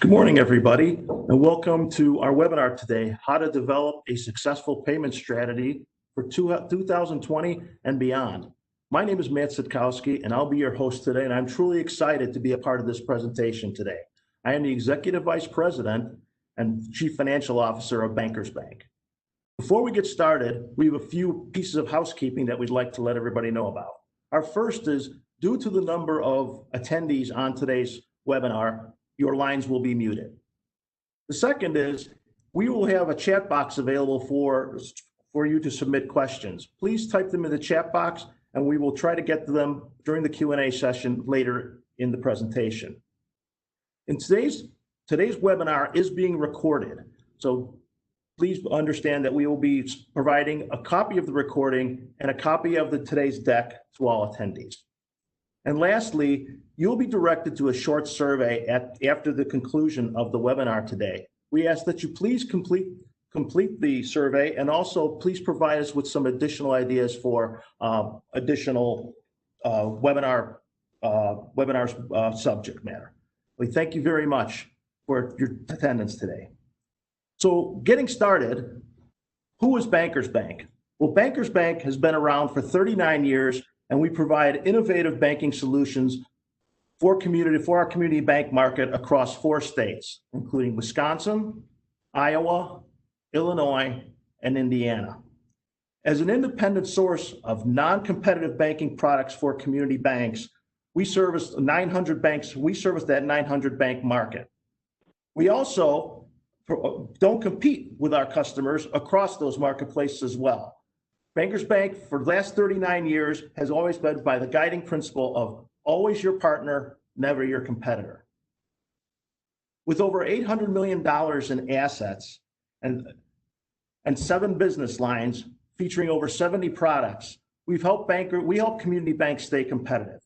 Good morning, everybody, and welcome to our webinar today, How to Develop a Successful Payment Strategy for 2020 and Beyond. My name is Matt Sitkowski, and I'll be your host today, and I'm truly excited to be a part of this presentation today. I am the Executive Vice President and Chief Financial Officer of Bankers Bank. Before we get started, we have a few pieces of housekeeping that we'd like to let everybody know about. Our first is, due to the number of attendees on today's webinar, your lines will be muted. The second is, we will have a chat box available for you to submit questions. Please type them in the chat box, and we will try to get to them during the Q&A session later in the presentation. Today's webinar is being recorded, so please understand that we will be providing a copy of the recording and a copy of today's deck to all attendees. And lastly, you'll be directed to a short survey after the conclusion of the webinar today. We ask that you please complete the survey, and also please provide us with some additional ideas for additional webinar subject matter. We thank you very much for your attendance today. So getting started, who is Bankers Bank? Well, Bankers Bank has been around for 39 years, and we provide innovative banking solutions for our community bank market across 4 states, including Wisconsin, Iowa, Illinois, and Indiana. As an independent source of non-competitive banking products for community banks, we service 900 banks. We service that 900 bank market. We also don't compete with our customers across those marketplaces as well. Bankers Bank, for the last 39 years, has always been by the guiding principle of always your partner, never your competitor. With over $800 million in assets and 7 business lines featuring over 70 products, we help community banks stay competitive.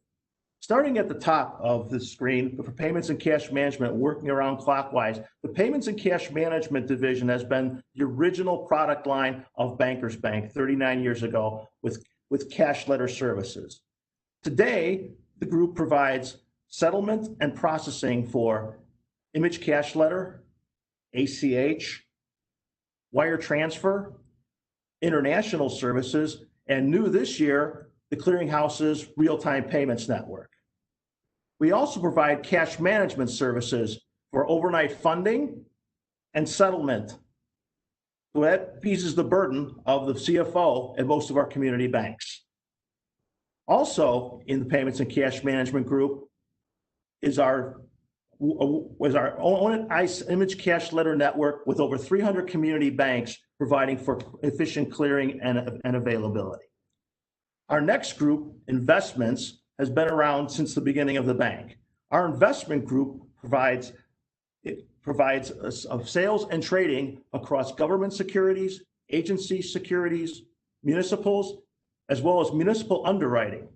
Starting at the top of the screen, for payments and cash management, working around clockwise, the payments and cash management division has been the original product line of Bankers Bank 39 years ago with cash letter services. Today, the group provides settlement and processing for image cash letter, ACH, wire transfer, international services, and new this year, the Clearinghouse's real-time payments network. We also provide cash management services for overnight funding and settlement. So that eases the burden of the CFO at most of our community banks. Also in the payments and cash management group is our own ICE image cash letter network with over 300 community banks providing for efficient clearing and availability. Our next group, investments, has been around since the beginning of the bank. Our investment group provides sales and trading across government securities, agency securities, municipals, as well as municipal underwriting.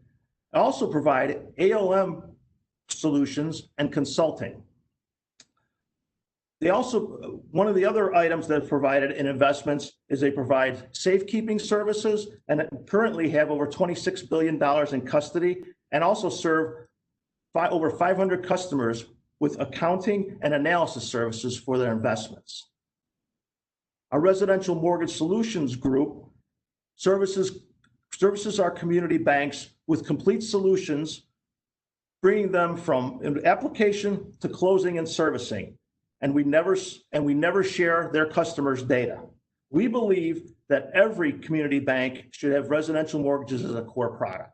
I also provide ALM solutions and consulting. One of the other items that provided in investments is they provide safekeeping services and currently have over $26 billion in custody, and also serve over 500 customers with accounting and analysis services for their investments. Our residential mortgage solutions group services our community banks with complete solutions, bringing them from application to closing and servicing. And we never share their customers' data. We believe that every community bank should have residential mortgages as a core product.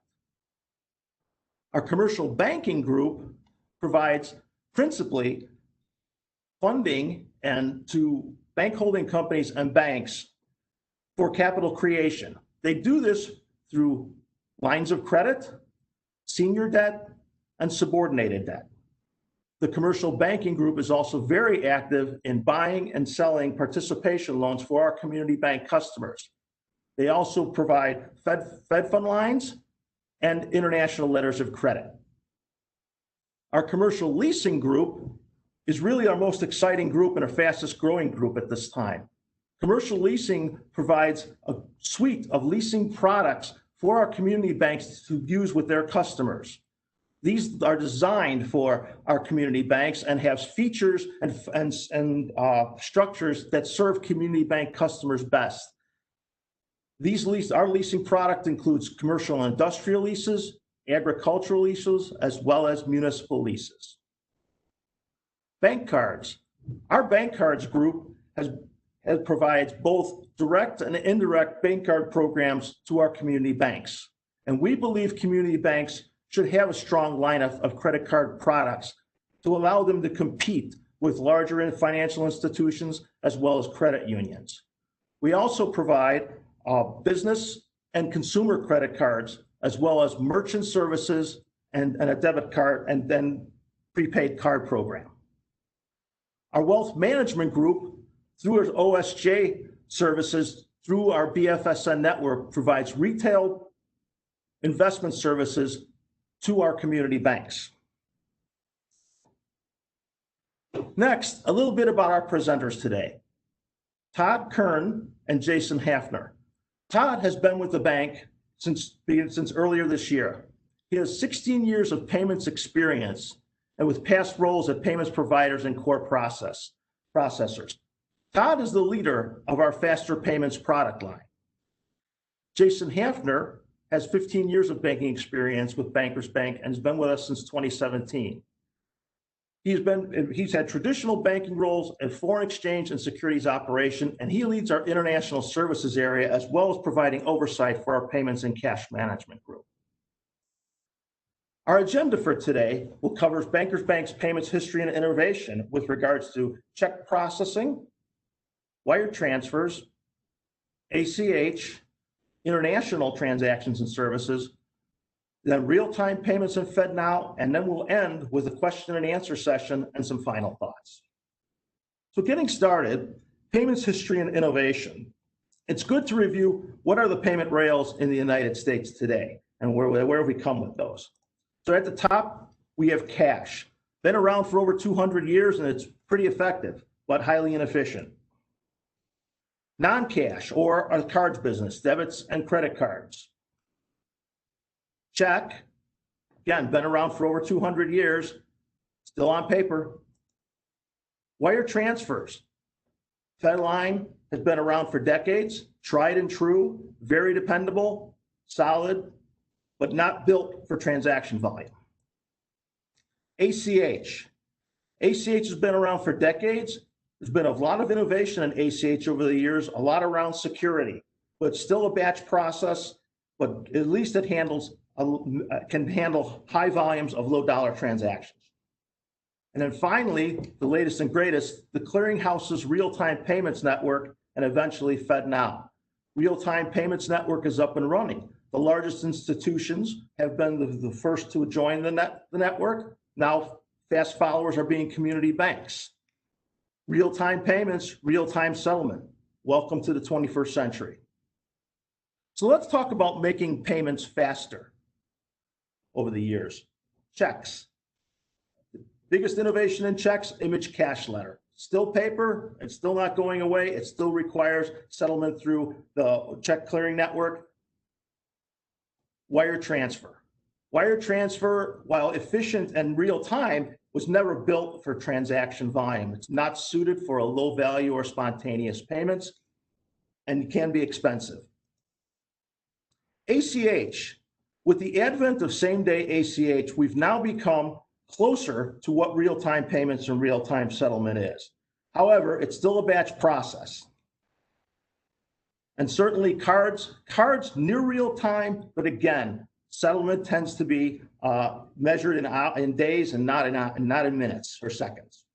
Our commercial banking group provides principally funding and to bank holding companies and banks for capital creation. They do this through lines of credit, senior debt, and subordinated debt. The commercial banking group is also very active in buying and selling participation loans for our community bank customers. They also provide Fed fund lines and international letters of credit. Our commercial leasing group is really our most exciting group and our fastest growing group at this time. Commercial leasing provides a suite of leasing products for our community banks to use with their customers. These are designed for our community banks and have features and structures that serve community bank customers best. Our leasing product includes commercial and industrial leases, agricultural leases, as well as municipal leases. Bank cards. Our bank cards group provides both direct and indirect bank card programs to our community banks. And we believe community banks should have a strong lineup of credit card products to allow them to compete with larger financial institutions as well as credit unions. We also provide business and consumer credit cards, as well as merchant services and a debit card and then prepaid card program. Our wealth management group, through its OSJ services, through our BFSN network, provides retail investment services to our community banks. Next, a little bit about our presenters today. Todd Kern and Jason Hafner. Todd has been with the bank since earlier this year. He has 16 years of payments experience and with past roles at payments providers and core processors. Todd is the leader of our Faster Payments product line. Jason Hafner has 15 years of banking experience with Bankers Bank and has been with us since 2017. He's had traditional banking roles in foreign exchange and securities operation, and he leads our international services area as well as providing oversight for our payments and cash management group. Our agenda for today will cover Bankers Bank's payments history and innovation with regards to check processing, wire transfers, ACH, international transactions and services, then real-time payments and FedNow, and then we'll end with a question and answer session and some final thoughts. So getting started, payments history and innovation. It's good to review what are the payment rails in the United States today and where have we come with those. So at the top, we have cash. Been around for over 200 years and it's pretty effective, but highly inefficient. Non-cash, or our cards business, debits and credit cards. Check, again, been around for over 200 years, still on paper. Wire transfers. FedLine has been around for decades, tried and true, very dependable, solid, but not built for transaction volume. ACH. ACH has been around for decades. There's been a lot of innovation in ACH over the years, a lot around security, but still a batch process, but at least it can handle high volumes of low dollar transactions. And then finally, the latest and greatest, the Clearinghouse's real-time payments network and eventually FedNow. Real-time payments network is up and running. The largest institutions have been the first to join the network. Now, fast followers are being community banks. Real-time payments, real-time settlement. Welcome to the 21st century. So let's talk about making payments faster over the years. Checks. The biggest innovation in checks, image cash letter. Still paper, it's still not going away. It still requires settlement through the check clearing network. Wire transfer. Wire transfer, while efficient and real time, was never built for transaction volume. It's not suited for a low value or spontaneous payments and can be expensive. ACH. With the advent of same-day ACH, we've now become closer to what real-time payments and real-time settlement is. However, it's still a batch process. And certainly cards near real time, but again, settlement tends to be measured in days and not in minutes or seconds.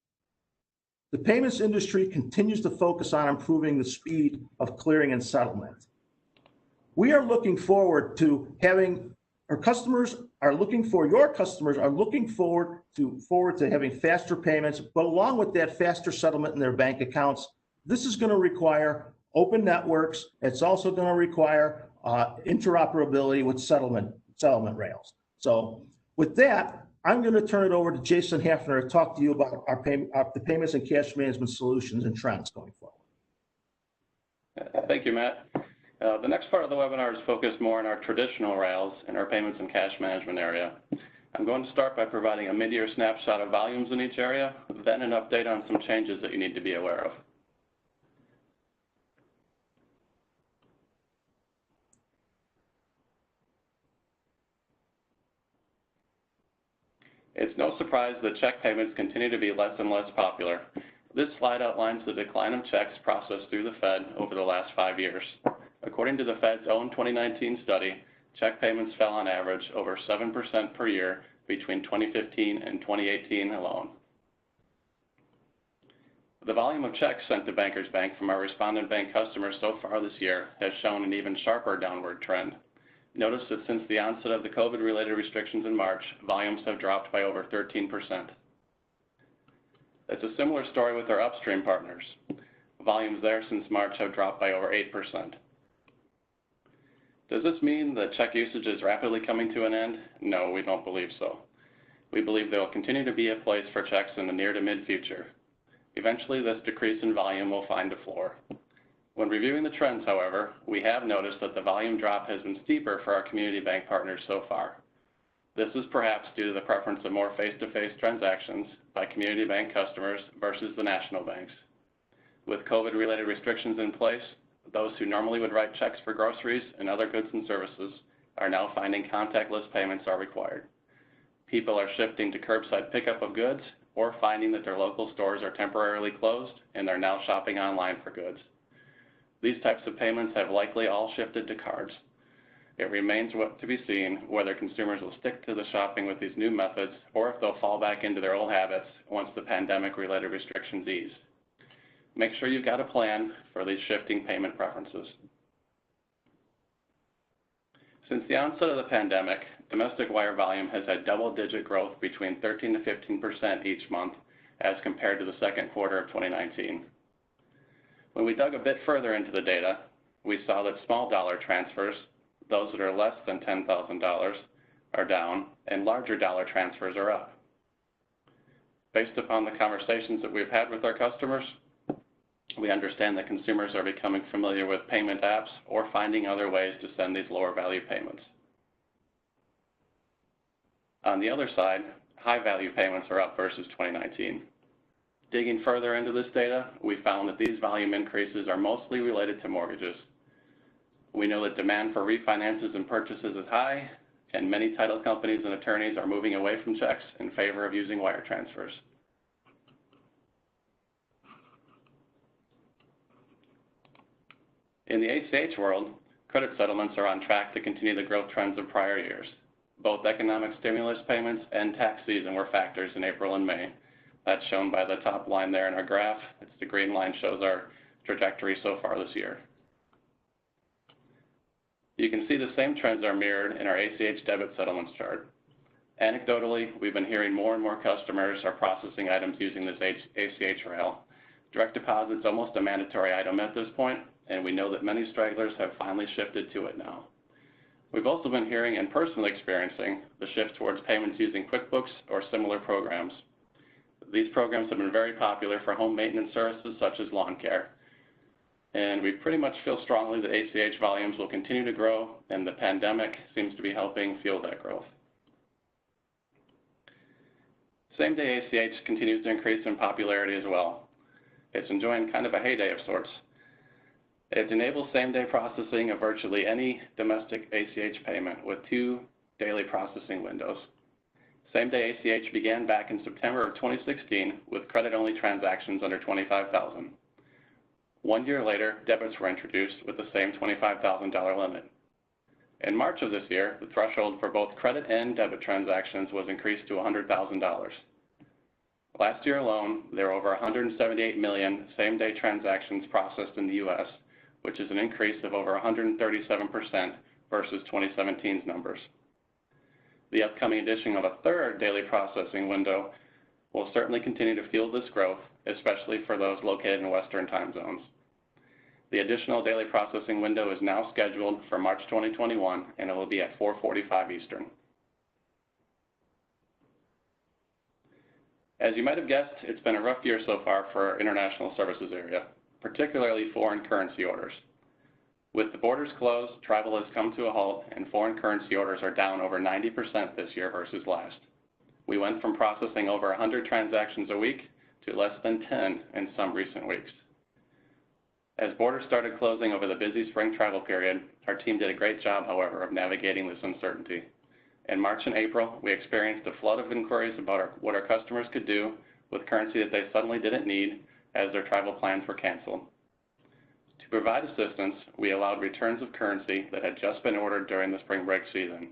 The payments industry continues to focus on improving the speed of clearing and settlement. We are looking forward to having your customers are looking forward to having faster payments, but along with that, faster settlement in their bank accounts. This is going to require open networks. It's also going to require interoperability with settlement rails. So with that, I'm going to turn it over to Jason Hafner to talk to you about the payments and cash management solutions and trends going forward. Thank you, Matt. The next part of the webinar is focused more on our traditional rails in our payments and cash management area. I'm going to start by providing a mid-year snapshot of volumes in each area, then an update on some changes that you need to be aware of. It's no surprise that check payments continue to be less and less popular. This slide outlines the decline of checks processed through the Fed over the last 5 years. According to the Fed's own 2019 study, check payments fell on average over 7% per year between 2015 and 2018 alone. The volume of checks sent to Bankers Bank from our respondent bank customers so far this year has shown an even sharper downward trend. Notice that since the onset of the COVID-related restrictions in March, volumes have dropped by over 13%. It's a similar story with our upstream partners. Volumes there since March have dropped by over 8%. Does this mean that check usage is rapidly coming to an end? No, we don't believe so. We believe there will continue to be a place for checks in the near to mid-future. Eventually, this decrease in volume will find a floor. When reviewing the trends, however, we have noticed that the volume drop has been steeper for our community bank partners so far. This is perhaps due to the preference of more face-to-face transactions by community bank customers versus the national banks. With COVID-related restrictions in place, those who normally would write checks for groceries and other goods and services are now finding contactless payments are required. People are shifting to curbside pickup of goods or finding that their local stores are temporarily closed and they're now shopping online for goods. These types of payments have likely all shifted to cards. It remains to be seen whether consumers will stick to the shopping with these new methods or if they'll fall back into their old habits once the pandemic-related restrictions ease. Make sure you've got a plan for these shifting payment preferences. Since the onset of the pandemic, domestic wire volume has had double-digit growth between 13 to 15% each month as compared to the second quarter of 2019. When we dug a bit further into the data, we saw that small dollar transfers, those that are less than $10,000, are down, and larger dollar transfers are up. Based upon the conversations that we've had with our customers, we understand that consumers are becoming familiar with payment apps or finding other ways to send these lower value payments. On the other side, high value payments are up versus 2019. Digging further into this data, we found that these volume increases are mostly related to mortgages. We know that demand for refinances and purchases is high, and many title companies and attorneys are moving away from checks in favor of using wire transfers. In the ACH world, credit settlements are on track to continue the growth trends of prior years. Both economic stimulus payments and tax season were factors in April and May. That's shown by the top line there in our graph. It's the green line shows our trajectory so far this year. You can see the same trends are mirrored in our ACH debit settlements chart. Anecdotally, we've been hearing more and more customers are processing items using this ACH rail. Direct deposit is almost a mandatory item at this point, and we know that many stragglers have finally shifted to it now. We've also been hearing and personally experiencing the shift towards payments using QuickBooks or similar programs. These programs have been very popular for home maintenance services such as lawn care. And we pretty much feel strongly that ACH volumes will continue to grow, and the pandemic seems to be helping fuel that growth. Same-day ACH continues to increase in popularity as well. It's enjoying kind of a heyday of sorts. It enables same-day processing of virtually any domestic ACH payment with 2 daily processing windows. Same-day ACH began back in September of 2016 with credit-only transactions under $25,000. 1 year later, debits were introduced with the same $25,000 limit. In March of this year, the threshold for both credit and debit transactions was increased to $100,000. Last year alone, there were over 178 million same-day transactions processed in the U.S., which is an increase of over 137% versus 2017's numbers. The upcoming addition of a 3rd daily processing window will certainly continue to fuel this growth, especially for those located in Western time zones. The additional daily processing window is now scheduled for March 2021, and it will be at 4:45 Eastern. As you might have guessed, it's been a rough year so far for our international services area, particularly foreign currency orders. With the borders closed, travel has come to a halt and foreign currency orders are down over 90% this year versus last. We went from processing over 100 transactions a week to less than 10 in some recent weeks. As borders started closing over the busy spring travel period, our team did a great job, however, of navigating this uncertainty. In March and April, we experienced a flood of inquiries about what our customers could do with currency that they suddenly didn't need as their travel plans were canceled. To provide assistance, we allowed returns of currency that had just been ordered during the spring break season.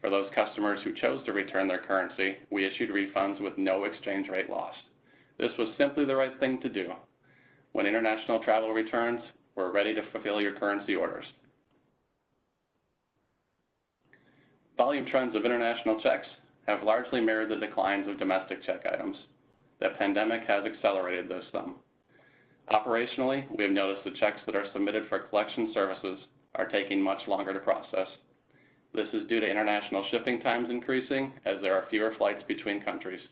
For those customers who chose to return their currency, we issued refunds with no exchange rate lost. This was simply the right thing to do. When international travel returns, we're ready to fulfill your currency orders. Volume trends of international checks have largely mirrored the declines of domestic check items. The pandemic has accelerated this some. Operationally, we have noticed the checks that are submitted for collection services are taking much longer to process. This is due to international shipping times increasing as there are fewer flights between countries.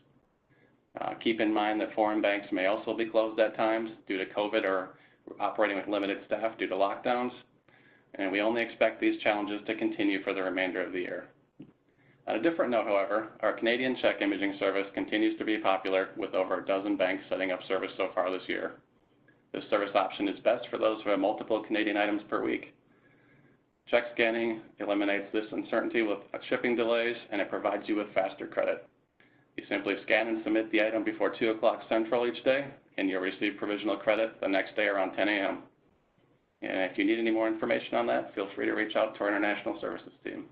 Keep in mind that foreign banks may also be closed at times due to COVID or operating with limited staff due to lockdowns, and we only expect these challenges to continue for the remainder of the year. On a different note, however, our Canadian check imaging service continues to be popular with over a dozen banks setting up service so far this year. This service option is best for those who have multiple Canadian items per week. Check scanning eliminates this uncertainty with shipping delays, and it provides you with faster credit. You simply scan and submit the item before 2 o'clock Central each day, and you'll receive provisional credit the next day around 10 a.m. And if you need any more information on that, feel free to reach out to our international services team.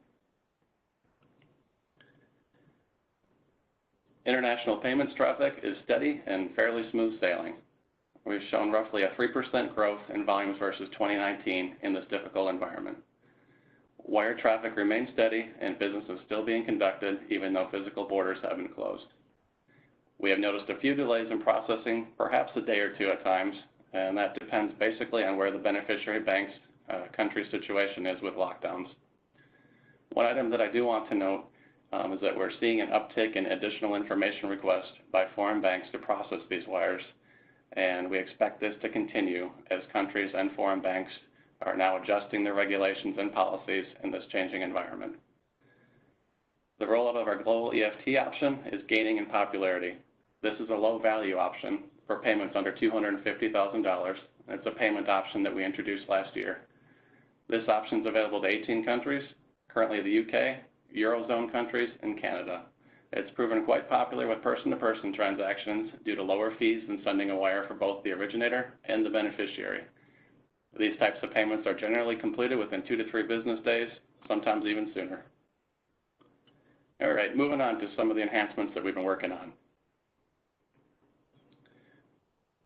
International payments traffic is steady and fairly smooth sailing. We've shown roughly a 3% growth in volumes versus 2019 in this difficult environment. Wire traffic remains steady and business is still being conducted even though physical borders have been closed. We have noticed a few delays in processing, perhaps a day or two at times, and that depends basically on where the beneficiary bank's country situation is with lockdowns. One item that I do want to note is that we're seeing an uptick in additional information requests by foreign banks to process these wires, and we expect this to continue as countries and foreign banks are now adjusting their regulations and policies in this changing environment. The rollout of our global EFT option is gaining in popularity. This is a low-value option for payments under $250,000. It's a payment option that we introduced last year. This option is available to 18 countries, currently the UK, Eurozone countries, and Canada. It's proven quite popular with person-to-person transactions due to lower fees than sending a wire for both the originator and the beneficiary. These types of payments are generally completed within 2 to 3 business days, sometimes even sooner. All right, moving on to some of the enhancements that we've been working on.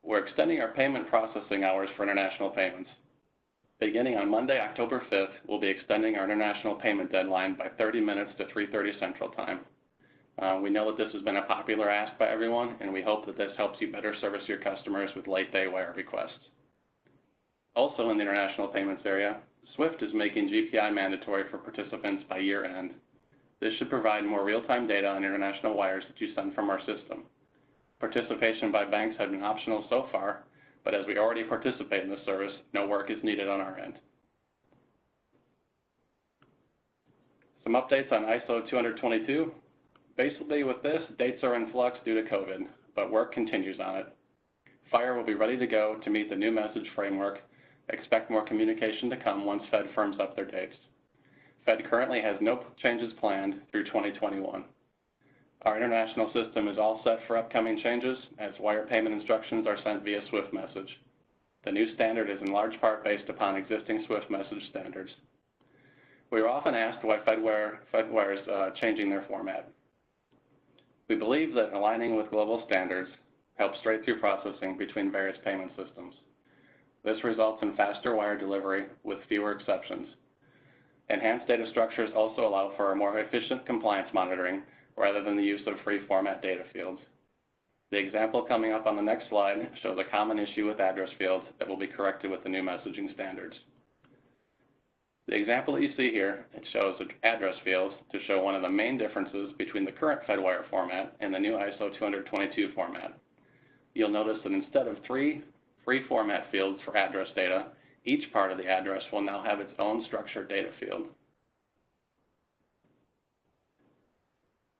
We're extending our payment processing hours for international payments. Beginning on Monday, October 5th, we'll be extending our international payment deadline by 30 minutes to 3:30 Central Time. We know that this has been a popular ask by everyone, and we hope that this helps you better service your customers with late-day wire requests. Also in the international payments area, SWIFT is making GPI mandatory for participants by year end. This should provide more real-time data on international wires that you send from our system. Participation by banks has been optional so far, but as we already participate in the service, no work is needed on our end. Some updates on ISO 20022. Basically with this, dates are in flux due to COVID, but work continues on it. FHIR will be ready to go to meet the new message framework. Expect more communication to come once Fed firms up their dates. Fed currently has no changes planned through 2021. Our international system is all set for upcoming changes as wire payment instructions are sent via SWIFT message. The new standard is in large part based upon existing SWIFT message standards. We are often asked why Fedwire is changing their format. We believe that aligning with global standards helps straight-through processing between various payment systems. This results in faster wire delivery with fewer exceptions. Enhanced data structures also allow for a more efficient compliance monitoring rather than the use of free format data fields. The example coming up on the next slide shows a common issue with address fields that will be corrected with the new messaging standards. The example that you see here, it shows address fields to show one of the main differences between the current Fedwire format and the new ISO 20022 format. You'll notice that instead of 3 free format fields for address data, Each part of the address will now have its own structured data field.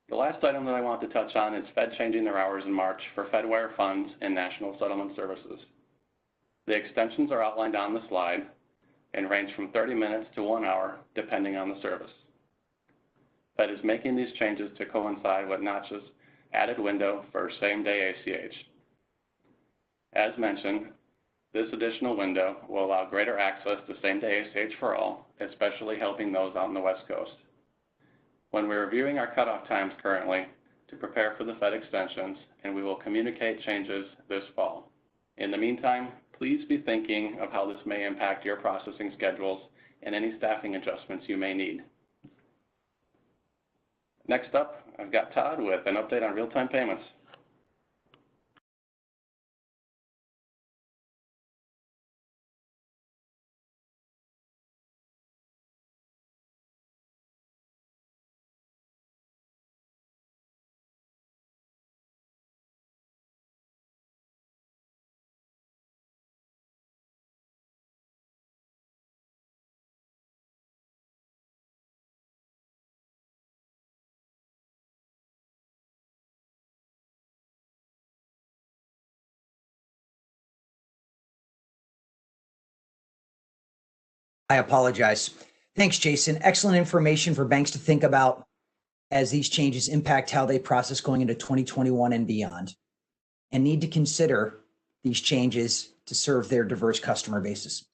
The last item that I want to touch on is Fed changing their hours in March for Fedwire funds and National Settlement Services. The extensions are outlined on the slide and range from 30 minutes to 1 hour, depending on the service. Fed is making these changes to coincide with Notch's added window for same-day ACH. As mentioned, this additional window will allow greater access to same-day ACH for all, especially helping those out on the West Coast. When we're reviewing our cutoff times currently to prepare for the Fed extensions, and we will communicate changes this fall. In the meantime, please be thinking of how this may impact your processing schedules and any staffing adjustments you may need. Next up, I've got Todd with an update on real-time payments. I apologize. Thanks, Jason. Excellent information for banks to think about as these changes impact how they process going into 2021 and beyond, and need to consider these changes to serve their diverse customer bases.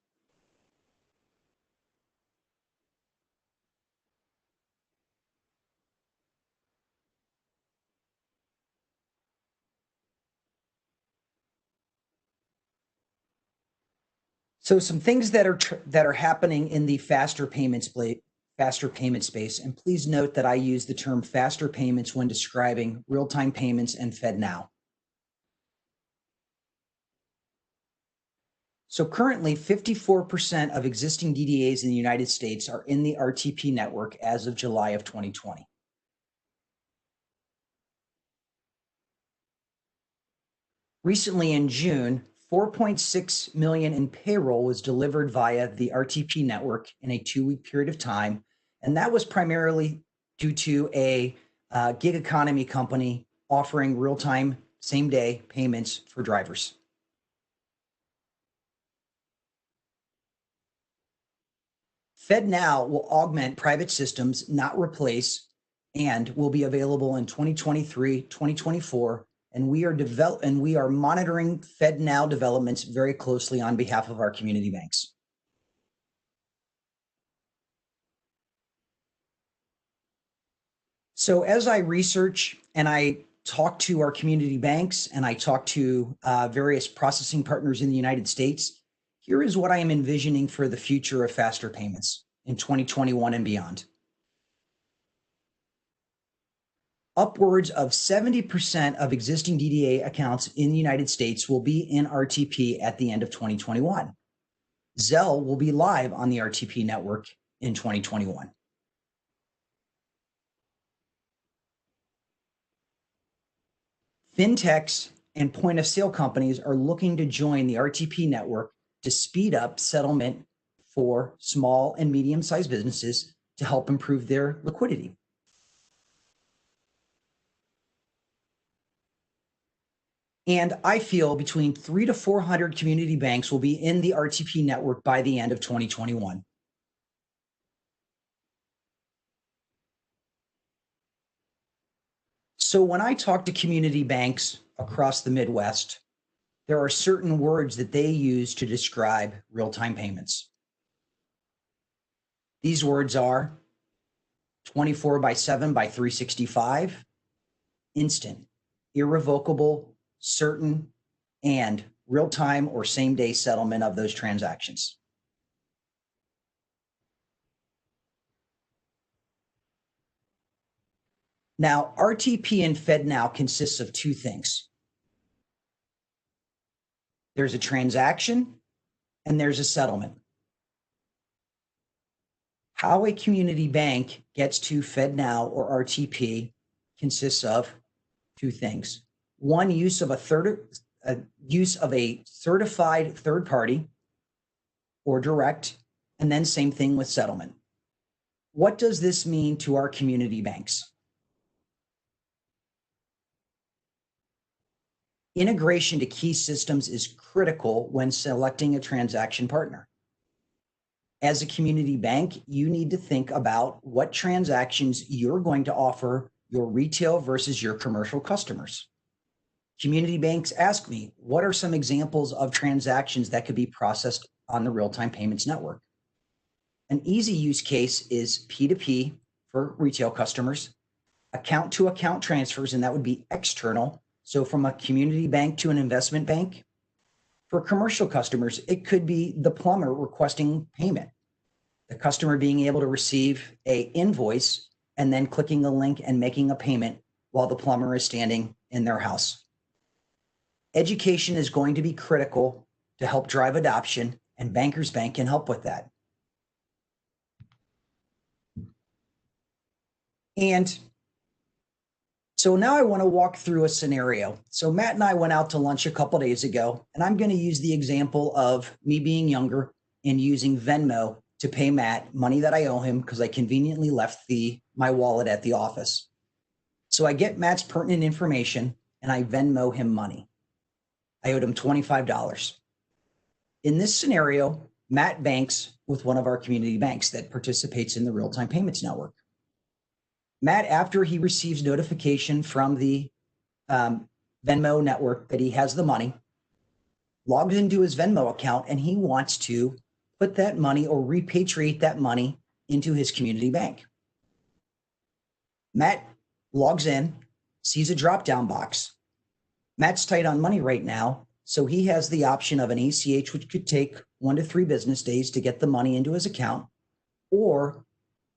So some things that are happening in the faster payment space, and please note that I use the term faster payments when describing real-time payments and FedNow. So currently 54% of existing DDAs in the United States are in the RTP network as of July of 2020. Recently in June, 4.6 million in payroll was delivered via the RTP network in a 2-week period of time. And that was primarily due to a gig economy company offering real-time same-day payments for drivers. FedNow will augment private systems, not replace, and will be available in 2023, 2024. And we are monitoring FedNow developments very closely on behalf of our community banks. So as I research and I talk to our community banks and I talk to various processing partners in the United States, here is what I am envisioning for the future of faster payments in 2021 and beyond. Upwards of 70% of existing DDA accounts in the United States will be in RTP at the end of 2021. Zelle will be live on the RTP network in 2021. Fintechs and point of sale companies are looking to join the RTP network to speed up settlement for small and medium-sized businesses to help improve their liquidity. And I feel between 300 to 400 community banks will be in the RTP network by the end of 2021. So when I talk to community banks across the Midwest, there are certain words that they use to describe real-time payments. These words are 24/7 by 365, instant, irrevocable, certain, and real-time or same-day settlement of those transactions. Now, RTP and FedNow consists of two things. There's a transaction and there's a settlement. How a community bank gets to FedNow or RTP consists of two things. One, use of a certified third party, or direct, and then same thing with settlement. What does this mean to our community banks? Integration to key systems is critical when selecting a transaction partner. As a community bank, you need to think about what transactions you're going to offer your retail versus your commercial customers. Community banks ask me, what are some examples of transactions that could be processed on the real-time payments network? An easy use case is P2P for retail customers, account-to-account transfers, and that would be external. So from a community bank to an investment bank. For commercial customers, it could be the plumber requesting payment, the customer being able to receive an invoice and then clicking a link and making a payment while the plumber is standing in their house. Education is going to be critical to help drive adoption, and Bankers Bank can help with that. And so now I want to walk through a scenario. So Matt and I went out to lunch a couple days ago, and I'm going to use the example of me being younger and using Venmo to pay Matt money that I owe him because I conveniently left my wallet at the office. So I get Matt's pertinent information and I Venmo him money. I owed him $25. In this scenario, Matt banks with one of our community banks that participates in the real-time payments network. Matt, after he receives notification from the Venmo network that he has the money, logs into his Venmo account, and he wants to put that money or repatriate that money into his community bank. Matt logs in, sees a drop-down box. Matt's tight on money right now, so he has the option of an ACH, which could take 1 to 3 business days to get the money into his account, or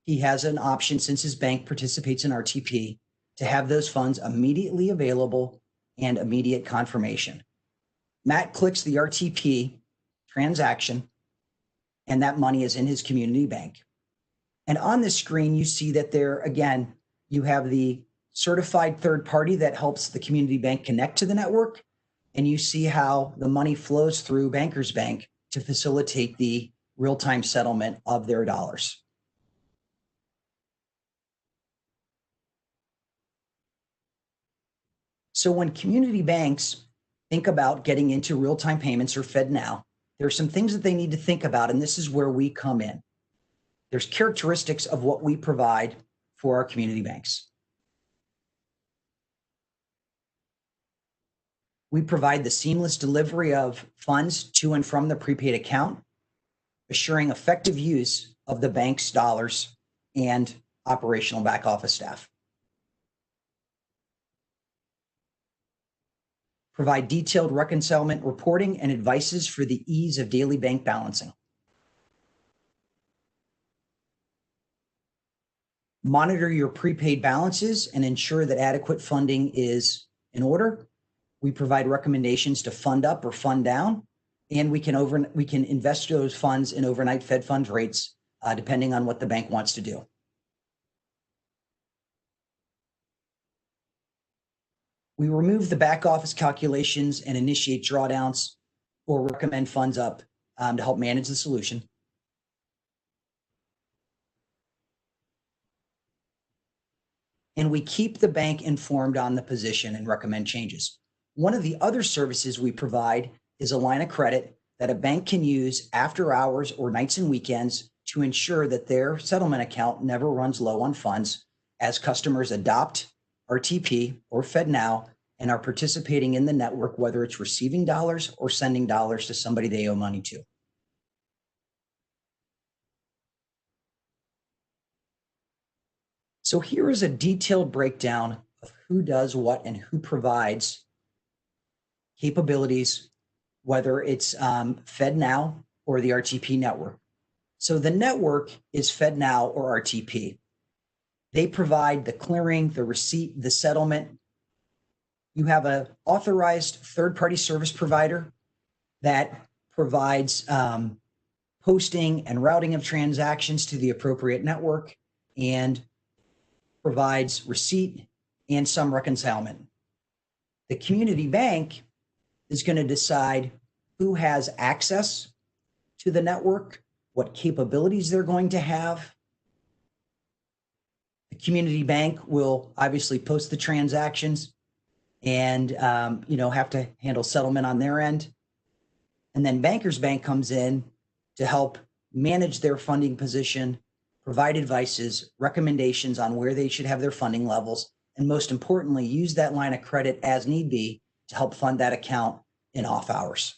he has an option, since his bank participates in RTP, to have those funds immediately available and immediate confirmation. Matt clicks the RTP transaction, and that money is in his community bank. And on this screen, you see that there, again, you have the certified third party that helps the community bank connect to the network, and you see how the money flows through Bankers Bank to facilitate the real-time settlement of their dollars. So when community banks think about getting into real-time payments or FedNow, there are some things that they need to think about, and this is where we come in. There's characteristics of what we provide for our community banks. We provide the seamless delivery of funds to and from the prepaid account, assuring effective use of the bank's dollars and operational back office staff. Provide detailed reconciliation reporting and advices for the ease of daily bank balancing. Monitor your prepaid balances and ensure that adequate funding is in order. We provide recommendations to fund up or fund down, and we can invest those funds in overnight Fed funds rates, depending on what the bank wants to do. We remove the back office calculations and initiate drawdowns or recommend funds up to help manage the solution. And we keep the bank informed on the position and recommend changes. One of the other services we provide is a line of credit that a bank can use after hours or nights and weekends to ensure that their settlement account never runs low on funds as customers adopt RTP or FedNow and are participating in the network, whether it's receiving dollars or sending dollars to somebody they owe money to. So here is a detailed breakdown of who does what and who provides capabilities, whether it's FedNow or the RTP network. So the network is FedNow or RTP. They provide the clearing, the receipt, the settlement. You have an authorized third-party service provider that provides posting and routing of transactions to the appropriate network and provides receipt and some reconciliation. The community bank is going to decide who has access to the network, what capabilities they're going to have. The community bank will obviously post the transactions and have to handle settlement on their end. And then Bankers Bank comes in to help manage their funding position, provide advices, recommendations on where they should have their funding levels, and most importantly, use that line of credit as need be to help fund that account in off hours.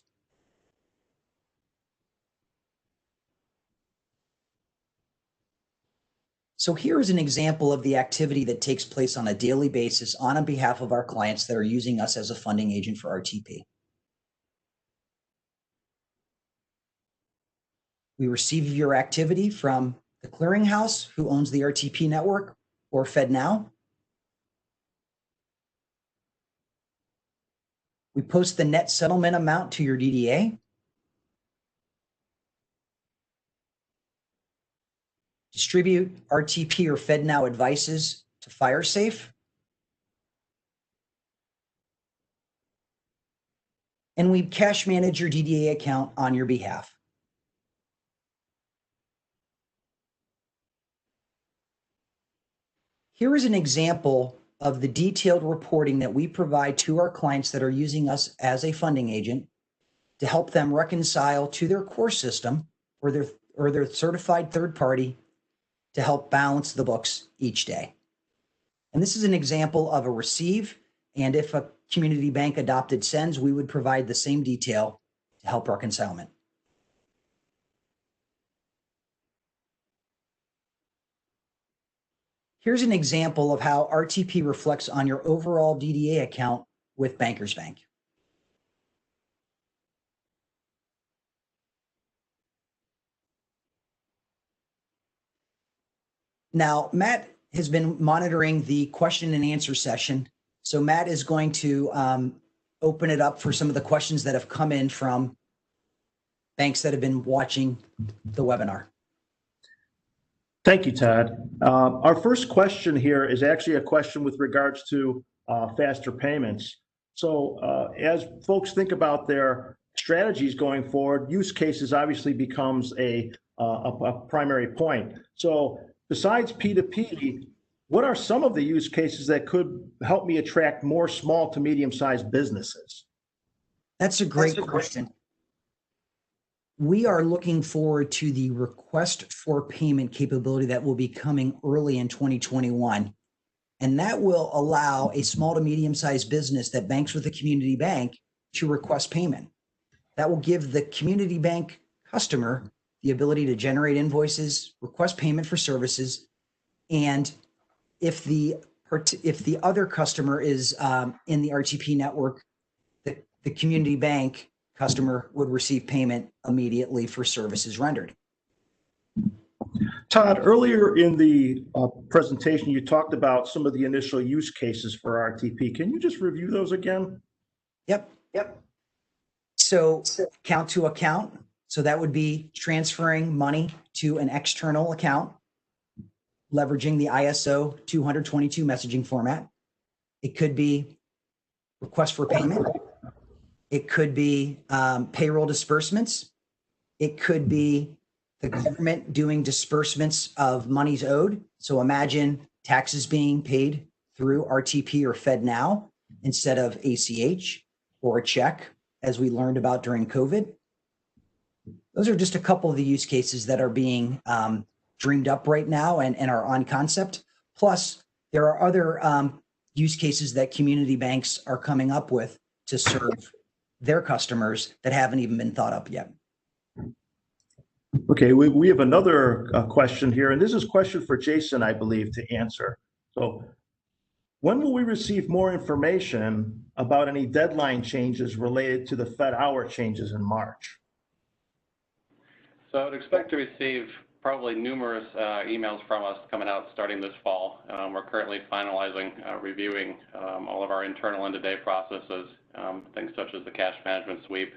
So here is an example of the activity that takes place on a daily basis on behalf of our clients that are using us as a funding agent for RTP. We receive your activity from the clearinghouse, who owns the RTP network, or FedNow. We post the net settlement amount to your DDA. Distribute RTP or FedNow advices to FireSafe. And we cash manage your DDA account on your behalf. Here is an example of the detailed reporting that we provide to our clients that are using us as a funding agent to help them reconcile to their core system or their certified third party to help balance the books each day. And this is an example of a receive, and if a community bank adopted sends, we would provide the same detail to help reconcilement. Here's an example of how RTP reflects on your overall DDA account with Bankers Bank. Now, Matt has been monitoring the question and answer session. So Matt is going to open it up for some of the questions that have come in from banks that have been watching the webinar. Thank you, Todd. Our first question here is actually a question with regards to faster payments. So as folks think about their strategies going forward, use cases obviously becomes a primary point. So besides P2P, what are some of the use cases that could help me attract more small to medium-sized businesses? That's a great question. We are looking forward to the request for payment capability that will be coming early in 2021. And that will allow a small to medium-sized business that banks with a community bank to request payment. That will give the community bank customer the ability to generate invoices, request payment for services, and if the other customer is in the RTP network, the community bank customer would receive payment immediately for services rendered. Todd, earlier in the presentation, you talked about some of the initial use cases for RTP. Can you just review those again? Yep. So account to account. So that would be transferring money to an external account, leveraging the ISO 222 messaging format. It could be request for payment. It could be payroll disbursements. It could be the government doing disbursements of monies owed. So imagine taxes being paid through RTP or FedNow instead of ACH or a check, as we learned about during COVID. Those are just a couple of the use cases that are being dreamed up right now and are on concept. Plus, there are other use cases that community banks are coming up with to serve their customers that haven't even been thought up yet. Okay, we have another question here, and this is a question for Jason, I believe, to answer. So when will we receive more information about any deadline changes related to the Fed hour changes in March? So I would expect to receive probably numerous emails from us coming out starting this fall. We're currently finalizing, reviewing all of our internal end-of-day processes, things such as the cash management sweep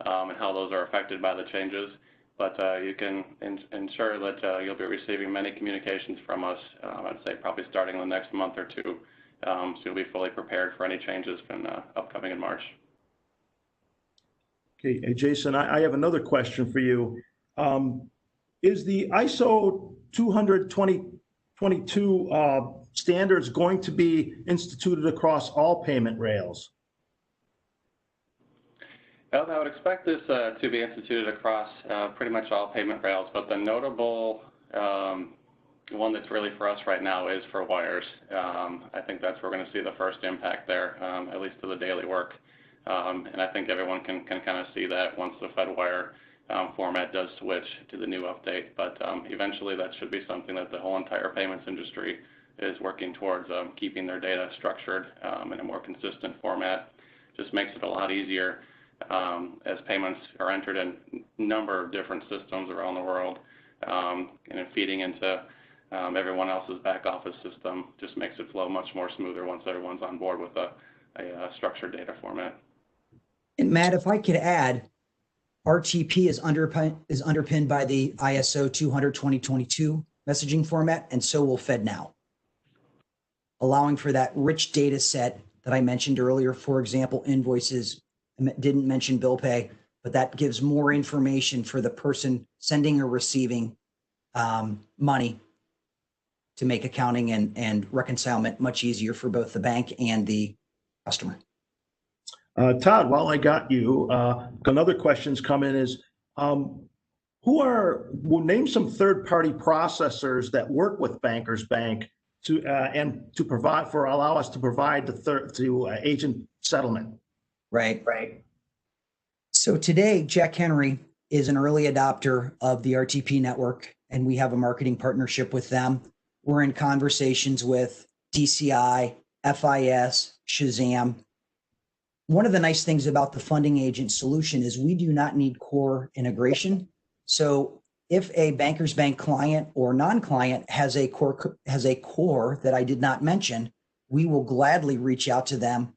and how those are affected by the changes. But you can ensure that you'll be receiving many communications from us, I'd say probably starting in the next month or two, so you'll be fully prepared for any changes from upcoming in March. Okay, hey, Jason, I have another question for you. Is the ISO 200-2022 standards going to be instituted across all payment rails? Well, I would expect this to be instituted across pretty much all payment rails, but the notable one that's really for us right now is for wires. I think that's where we're going to see the first impact there, at least to the daily work. And I think everyone can kind of see that once the Fedwire format does switch to the new update. But eventually that should be something that the whole entire payments industry is working towards, keeping their data structured in a more consistent format. Just makes it a lot easier as payments are entered in a number of different systems around the world, and feeding into everyone else's back office system just makes it flow much more smoother once everyone's on board with a structured data format. And Matt, if I could add, RTP is underpinned by the ISO 200-2022 messaging format, and so will FedNow, allowing for that rich data set that I mentioned earlier. For example, invoices, didn't mention bill pay, but that gives more information for the person sending or receiving money to make accounting and reconcilement much easier for both the bank and the customer. Todd, while I got you, another question's come in is, we'll name some third-party processors that work with Bankers Bank to allow us to provide to agent settlement. Right. So today, Jack Henry is an early adopter of the RTP network, and we have a marketing partnership with them. We're in conversations with DCI, FIS, Shazam. One of the nice things about the funding agent solution is we do not need core integration. So if a Bankers Bank client or non-client has a core that I did not mention, we will gladly reach out to them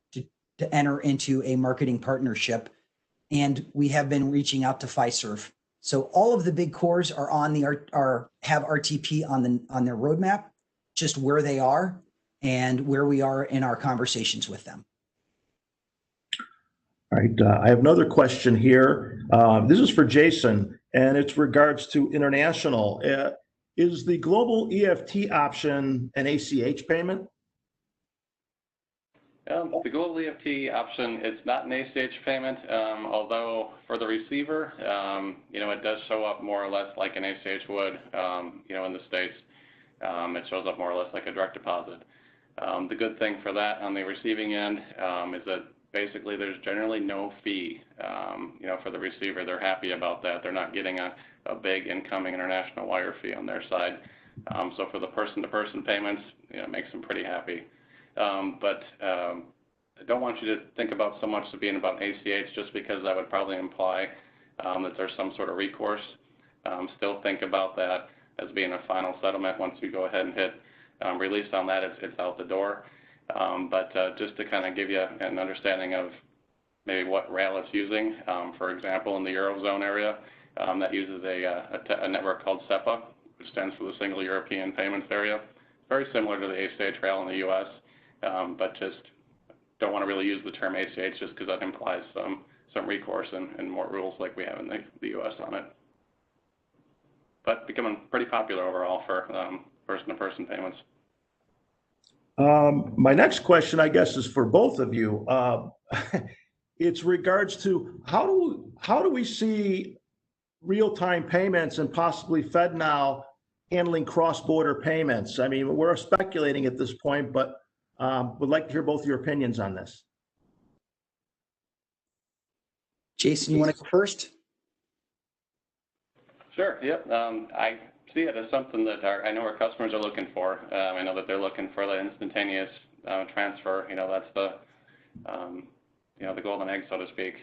to enter into a marketing partnership. And we have been reaching out to Fiserv. So all of the big cores are on have RTP on their roadmap, just where they are and where we are in our conversations with them. All right, I have another question here. This is for Jason, and it's regards to international. Is the global EFT option an ACH payment? The global EFT option, it's not an ACH payment, although for the receiver, it does show up more or less like an ACH would, in the States. It shows up more or less like a direct deposit. The good thing for that on the receiving end is that basically there's generally no fee, for the receiver. They're happy about that. They're not getting a big incoming international wire fee on their side. So for the person-to-person payments, it makes them pretty happy. But I don't want you to think about so much of being about ACH just because that would probably imply that there's some sort of recourse. Still think about that as being a final settlement. Once you go ahead and hit release on that, it's out the door. But just to kind of give you an understanding of maybe what rail it's using, for example, in the Eurozone area, that uses a network called SEPA, which stands for the Single European Payments Area. Very similar to the ACH rail in the U.S., but just don't want to really use the term ACH just because that implies some recourse and more rules like we have in the U.S. on it. But becoming pretty popular overall for person-to-person payments. My next question, I guess, is for both of you. It's regards to how do we see real-time payments and possibly FedNow handling cross-border payments? I mean, we're speculating at this point, but would like to hear both of your opinions on this. Jason, you want to go first? Sure. Yep. I see it as something that I know our customers are looking for. I know that they're looking for the instantaneous transfer. That's the golden egg, so to speak,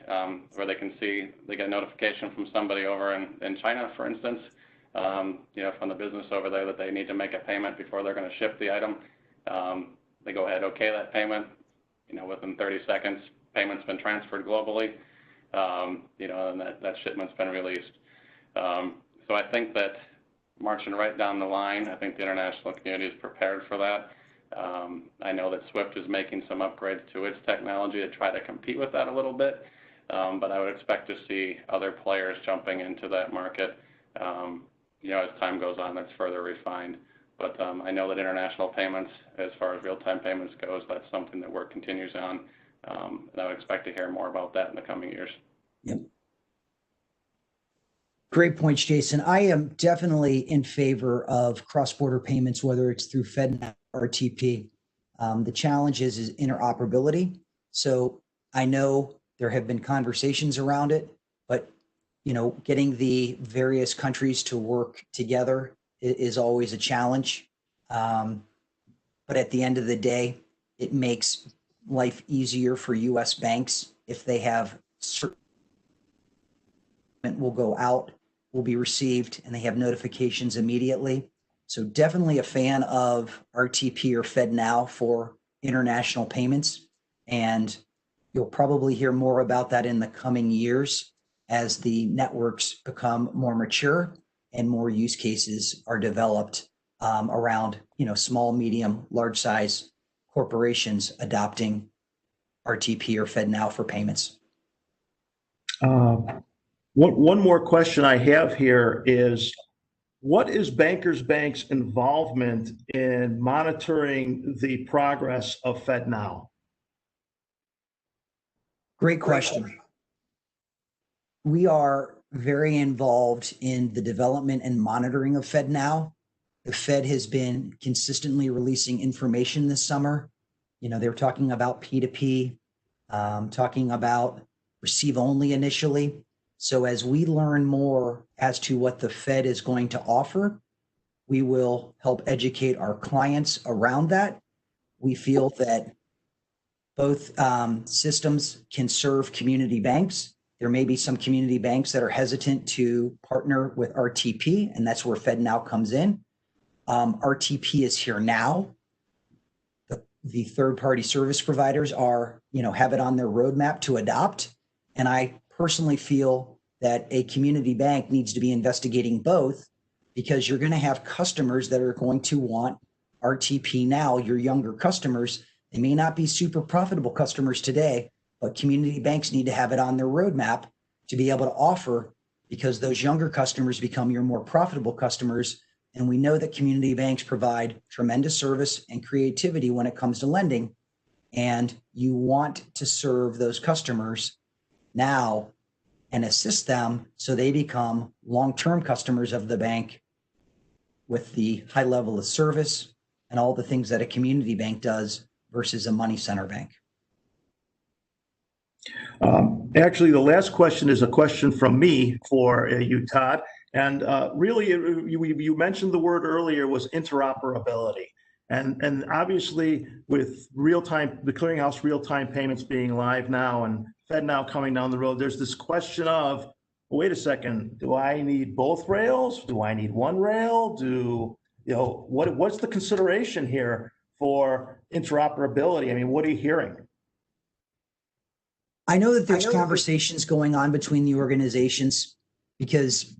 where they can see they get a notification from somebody over in China, for instance, from the business over there that they need to make a payment before they're going to ship the item. They go ahead, okay that payment. Within 30 seconds, payment's been transferred globally. And that shipment's been released. So I think that marching right down the line, I think the international community is prepared for that. I know that SWIFT is making some upgrades to its technology to try to compete with that a little bit. but I would expect to see other players jumping into that market, as time goes on, that's further refined. But I know that international payments, as far as real-time payments goes, that's something that work continues on, and I would expect to hear more about that in the coming years. Yep. Great points, Jason. I am definitely in favor of cross-border payments, whether it's through FedNow or RTP. The challenge is interoperability. So I know there have been conversations around it, but getting the various countries to work together is always a challenge. But at the end of the day, it makes life easier for U.S. banks if they have certain will go out, will be received, and they have notifications immediately. So definitely a fan of RTP or FedNow for international payments. And you'll probably hear more about that in the coming years as the networks become more mature and more use cases are developed around, small, medium, large size corporations adopting RTP or FedNow for payments. One more question I have here is, what is Bankers Bank's involvement in monitoring the progress of FedNow? Great question. We are very involved in the development and monitoring of FedNow. The Fed has been consistently releasing information this summer. They were talking about P2P, talking about receive only initially. So as we learn more as to what the Fed is going to offer, we will help educate our clients around that. We feel that both systems can serve community banks. There may be some community banks that are hesitant to partner with RTP, and that's where FedNow comes in. RTP is here now. The third-party service providers are, have it on their roadmap to adopt. And I personally feel that a community bank needs to be investigating both, because you're going to have customers that are going to want RTP now. Your younger customers, they may not be super profitable customers today, but community banks need to have it on their roadmap to be able to offer, because those younger customers become your more profitable customers. And we know that community banks provide tremendous service and creativity when it comes to lending. And you want to serve those customers now and assist them so they become long-term customers of the bank with the high level of service and all the things that a community bank does versus a money center bank. Actually, the last question is a question from me for you, Todd. And really, you mentioned the word earlier was interoperability. And obviously, with the clearinghouse real-time payments being live now and FedNow coming down the road, there's this question of, wait a second, do I need both rails? Do I need one rail? What's the consideration here for interoperability? I mean, what are you hearing? I know that there's conversations going on between the organizations, because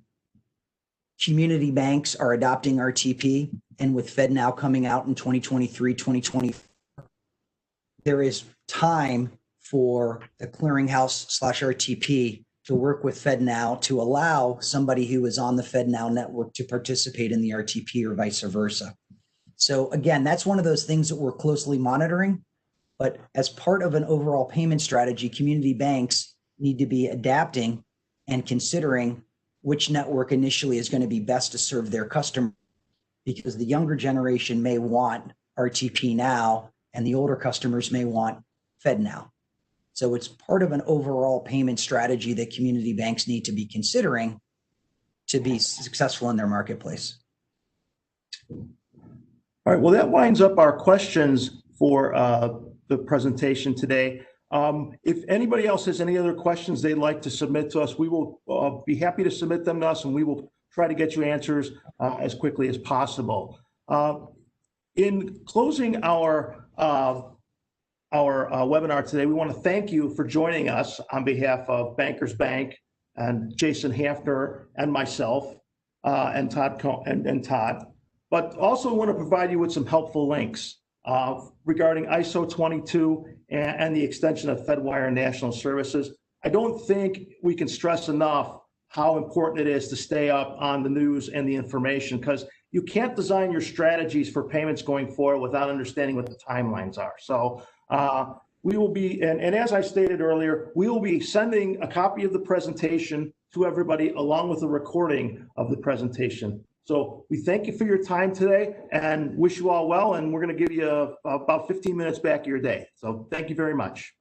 community banks are adopting RTP, and with FedNow coming out in 2023, 2024, there is time for the clearinghouse/RTP to work with FedNow to allow somebody who is on the FedNow network to participate in the RTP or vice versa. So again, that's one of those things that we're closely monitoring. But as part of an overall payment strategy, community banks need to be adapting and considering which network initially is going to be best to serve their customer, because the younger generation may want RTP now and the older customers may want FedNow. So it's part of an overall payment strategy that community banks need to be considering to be successful in their marketplace. All right, well, that winds up our questions for the presentation today. If anybody else has any other questions they'd like to submit to us, we will be happy to submit them to us, and we will try to get you answers as quickly as possible. In closing our webinar today, we want to thank you for joining us on behalf of Bankers Bank and Jason Hafner and myself and Todd. But also want to provide you with some helpful links regarding ISO 22 and the extension of Fedwire National Services. I don't think we can stress enough how important it is to stay up on the news and the information, because you can't design your strategies for payments going forward without understanding what the timelines are. So we will be, and as I stated earlier, we will be sending a copy of the presentation to everybody along with a recording of the presentation. So we thank you for your time today and wish you all well. And we're going to give you about 15 minutes back of your day. So thank you very much.